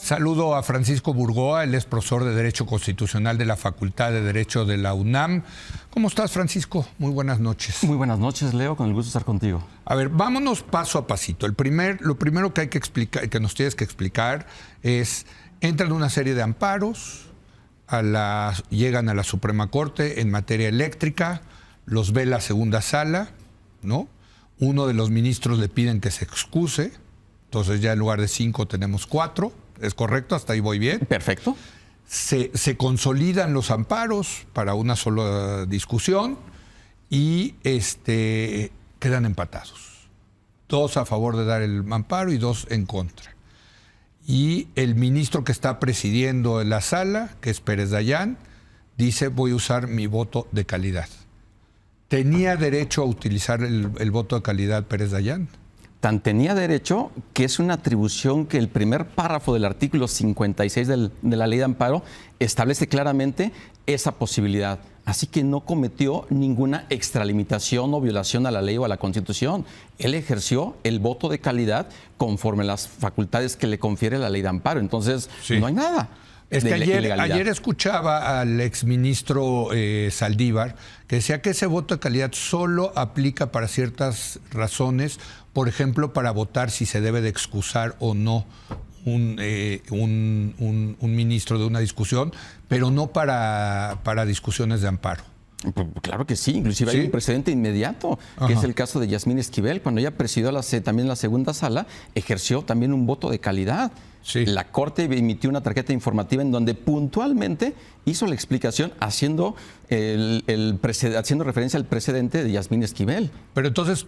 Saludo a Francisco Burgoa, él es profesor de Derecho Constitucional de la Facultad de Derecho de la UNAM. ¿Cómo estás, Francisco? Muy buenas noches. Muy buenas noches, Leo, con el gusto de estar contigo. A ver, vámonos paso a pasito. Lo primero que hay que explicar, que nos tienes que explicar es, entran una serie de amparos, llegan a la Suprema Corte en materia eléctrica, los ve la segunda sala, ¿no? Uno de los ministros le piden que se excuse, entonces ya en lugar de 5 tenemos 4. ¿Es correcto? ¿Hasta ahí voy bien? Perfecto. Se consolidan los amparos para una sola discusión y quedan empatados. 2 a favor de dar el amparo y 2 en contra. Y el ministro que está presidiendo la sala, que es Pérez Dayán, dice: voy a usar mi voto de calidad. ¿Tenía derecho a utilizar el voto de calidad Pérez Dayán? Tan tenía derecho que es una atribución que el primer párrafo del artículo 56 de la Ley de Amparo establece claramente esa posibilidad. Así que no cometió ninguna extralimitación o violación a la ley o a la Constitución. Él ejerció el voto de calidad conforme a las facultades que le confiere la Ley de Amparo. Entonces, sí, no hay nada. Es que ayer escuchaba al exministro Saldívar que decía que ese voto de calidad solo aplica para ciertas razones, por ejemplo, para votar si se debe de excusar o no un ministro de una discusión, pero no para discusiones de amparo. Claro que sí, inclusive ¿sí? Hay un precedente inmediato, que es el caso de Yasmín Esquivel. Cuando ella presidió también la segunda sala, ejerció también un voto de calidad. Sí. La Corte emitió una tarjeta informativa en donde puntualmente hizo la explicación haciendo referencia al precedente de Yasmín Esquivel. Pero entonces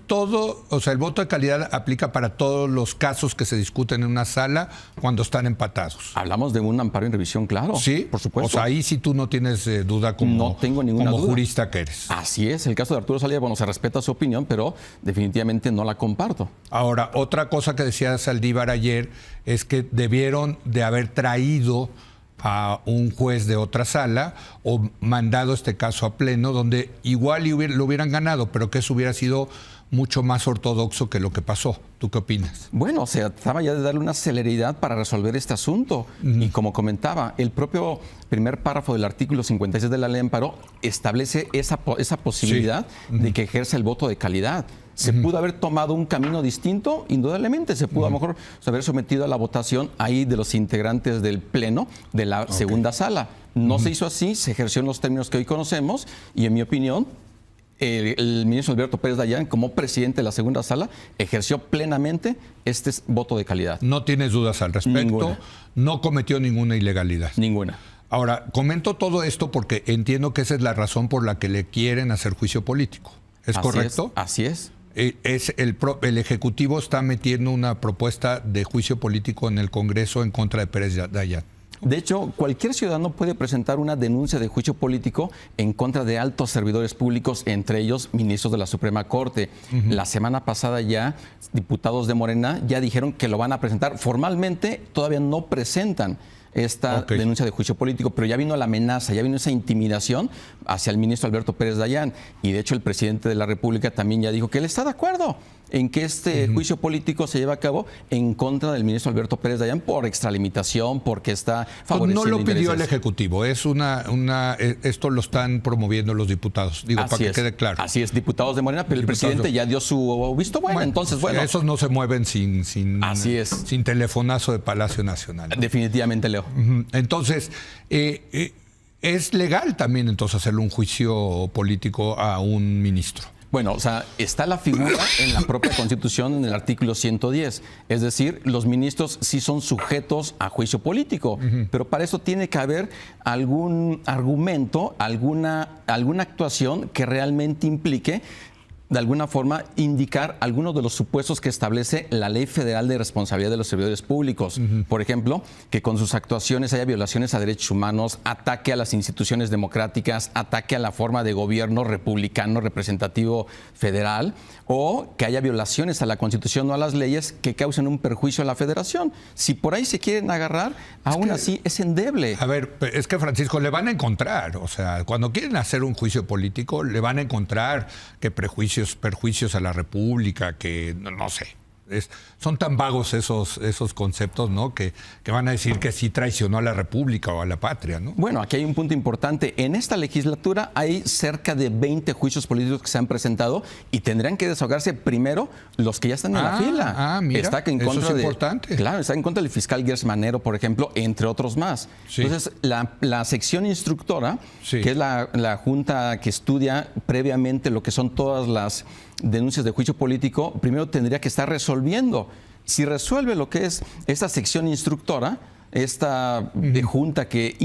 el voto de calidad aplica para todos los casos que se discuten en una sala cuando están empatados. Hablamos de un amparo en revisión, claro. Sí, por supuesto. O sea, ahí sí tú no tienes duda no tengo ninguna duda. Jurista que eres. Así es, el caso de Arturo Saldívar, bueno, se respeta su opinión, pero definitivamente no la comparto. Ahora, otra cosa que decía Saldívar ayer es que debieron de haber traído a un juez de otra sala o mandado este caso a pleno, donde igual lo hubieran ganado, pero que eso hubiera sido mucho más ortodoxo que lo que pasó. ¿Tú qué opinas? Bueno, se trataba ya de darle una celeridad para resolver este asunto. Y como comentaba, el propio primer párrafo del artículo 56 de la Ley de Amparo establece esa posibilidad de que ejerza el voto de calidad. ¿Se pudo haber tomado un camino distinto? Indudablemente. Se pudo a lo mejor haber sometido a la votación ahí de los integrantes del Pleno de la segunda sala. No se hizo así, se ejerció en los términos que hoy conocemos y, en mi opinión, el ministro Alberto Pérez Dayán, como presidente de la segunda sala, ejerció plenamente este voto de calidad. No tienes dudas al respecto. Ninguna. No cometió ninguna ilegalidad. Ninguna. Ahora, comento todo esto porque entiendo que esa es la razón por la que le quieren hacer juicio político. ¿Es correcto? Así es. El Ejecutivo está metiendo una propuesta de juicio político en el Congreso en contra de Pérez Dayán. De hecho, cualquier ciudadano puede presentar una denuncia de juicio político en contra de altos servidores públicos, entre ellos ministros de la Suprema Corte. La semana pasada ya diputados de Morena ya dijeron que lo van a presentar. Formalmente todavía no presentan esta denuncia de juicio político, pero ya vino la amenaza, ya vino esa intimidación hacia el ministro Alberto Pérez Dayán. Y de hecho el presidente de la República también ya dijo que él está de acuerdo en que este juicio político se lleve a cabo en contra del ministro Alberto Pérez Dayán por extralimitación, porque está favoreciendo No lo pidió intereses. el Ejecutivo, esto lo están promoviendo los diputados, digo, para que quede claro. Así es, diputados de Morena, pero el presidente ya dio su visto bueno, entonces bueno. Esos no se mueven sin telefonazo de Palacio Nacional, ¿no? Definitivamente, Leo. Entonces, ¿es legal también entonces hacerle un juicio político a un ministro? Bueno, o sea, está la figura en la propia Constitución, en el artículo 110. Es decir, los ministros sí son sujetos a juicio político, pero para eso tiene que haber algún argumento, alguna actuación que realmente implique, de alguna forma, indicar algunos de los supuestos que establece la Ley Federal de Responsabilidad de los Servidores Públicos. Por ejemplo, que con sus actuaciones haya violaciones a derechos humanos, ataque a las instituciones democráticas, ataque a la forma de gobierno republicano representativo federal, o que haya violaciones a la Constitución o a las leyes que causen un perjuicio a la Federación. Si por ahí se quieren agarrar, aún así es endeble. A ver, es que, Francisco, le van a encontrar, o sea, cuando quieren hacer un juicio político, le van a encontrar que perjuicios a la República, que no sé. Son tan vagos esos conceptos, ¿no? Que van a decir que sí traicionó a la República o a la patria, ¿no? Bueno, aquí hay un punto importante. En esta legislatura hay cerca de 20 juicios políticos que se han presentado y tendrán que desahogarse primero los que ya están en la fila. Mira, está en eso contra es importante. Claro, está en contra del fiscal Gers Manero, por ejemplo, entre otros más. Sí. Entonces, la sección instructora, Sí. que es la junta que estudia previamente lo que son todas las denuncias de juicio político, primero tendría que estar resolviendo. Si resuelve lo que es esta sección instructora, esta junta que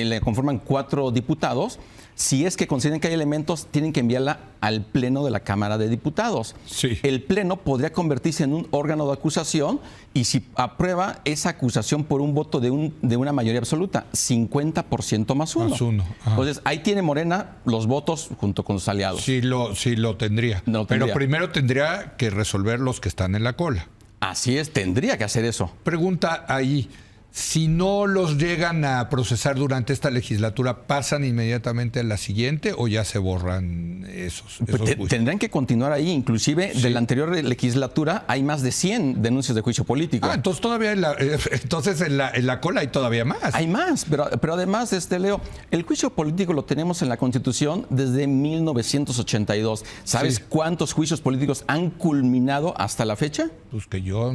le conforman 4 diputados, si es que consideran que hay elementos, tienen que enviarla al Pleno de la Cámara de Diputados. Sí. El Pleno podría convertirse en un órgano de acusación y si aprueba esa acusación por un voto de una mayoría absoluta, 50% más uno. Más uno. Ajá. Entonces, ahí tiene Morena los votos junto con sus aliados. Sí lo tendría. Lo tendría. Pero primero tendría que resolver los que están en la cola. Así es, tendría que hacer eso. Pregunta ahí, si no los llegan a procesar durante esta legislatura, ¿pasan inmediatamente a la siguiente o ya se borran esos juicios? Tendrán que continuar ahí. Inclusive, de la anterior legislatura hay más de 100 denuncias de juicio político. Entonces todavía en la cola hay todavía más. Hay más, pero además, Leo, el juicio político lo tenemos en la Constitución desde 1982. ¿Sabes cuántos juicios políticos han culminado hasta la fecha? Pues que yo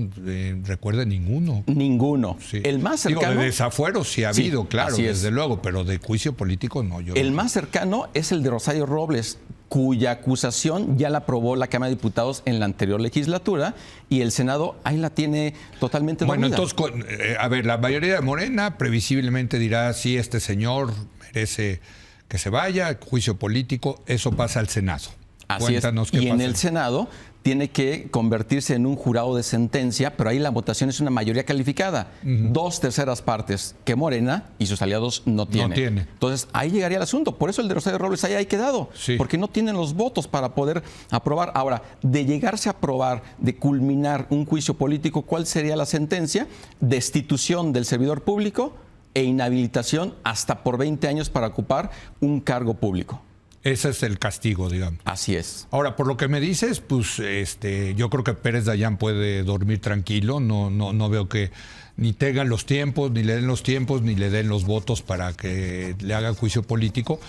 recuerde ninguno. Ninguno. Sí. El más cercano... Digo, de desafuero sí ha habido, claro, así es. desde luego, pero de juicio político no. El más cercano es el de Rosario Robles, cuya acusación ya la aprobó la Cámara de Diputados en la anterior legislatura y el Senado ahí la tiene totalmente dormida. Bueno, entonces, a ver, la mayoría de Morena previsiblemente dirá, sí, este señor merece que se vaya, juicio político, eso pasa al Senado. Así Cuéntanos es. qué Y en pasa. el Senado tiene que convertirse en un jurado de sentencia, pero ahí la votación es una mayoría calificada. 2/3 partes que Morena y sus aliados no tienen. No tiene. Entonces, ahí llegaría el asunto. Por eso el de Rosario Robles ahí ha quedado. Sí. Porque no tienen los votos para poder aprobar. Ahora, de llegarse a aprobar, de culminar un juicio político, ¿cuál sería la sentencia? Destitución del servidor público e inhabilitación hasta por 20 años para ocupar un cargo público. Ese es el castigo, digamos. Así es. Ahora, por lo que me dices, pues yo creo que Pérez Dayán puede dormir tranquilo. No veo que ni tengan los tiempos, ni le den los tiempos, ni le den los votos para que le hagan juicio político.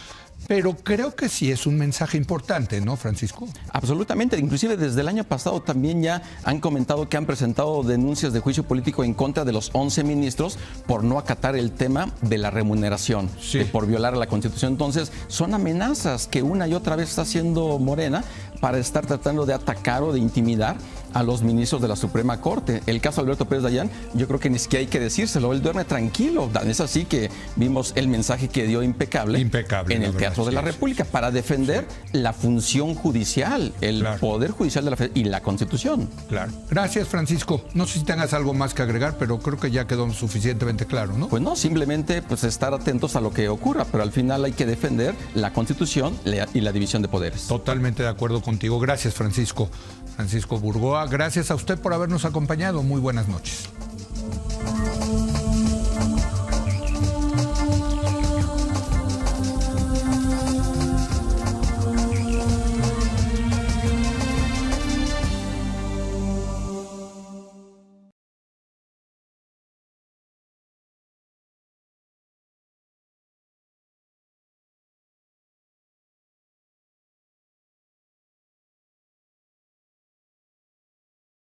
Pero creo que sí es un mensaje importante, ¿no, Francisco? Absolutamente. Inclusive desde el año pasado también ya han comentado que han presentado denuncias de juicio político en contra de los 11 ministros por no acatar el tema de la remuneración, por violar la Constitución. Entonces, son amenazas que una y otra vez está haciendo Morena para estar tratando de atacar o de intimidar a los ministros de la Suprema Corte. El caso de Alberto Pérez Dayán, yo creo que ni siquiera hay que decírselo, él duerme tranquilo. Es así que vimos el mensaje que dio impecable en el Teatro de la República para defender la función judicial, el poder judicial de la y la Constitución. Claro. Gracias, Francisco. No sé si tengas algo más que agregar, pero creo que ya quedó suficientemente claro, ¿no? Pues no, simplemente pues estar atentos a lo que ocurra, pero al final hay que defender la Constitución y la división de poderes. Totalmente de acuerdo contigo. Gracias, Francisco. Francisco Burgoa, gracias a usted por habernos acompañado. Muy buenas noches.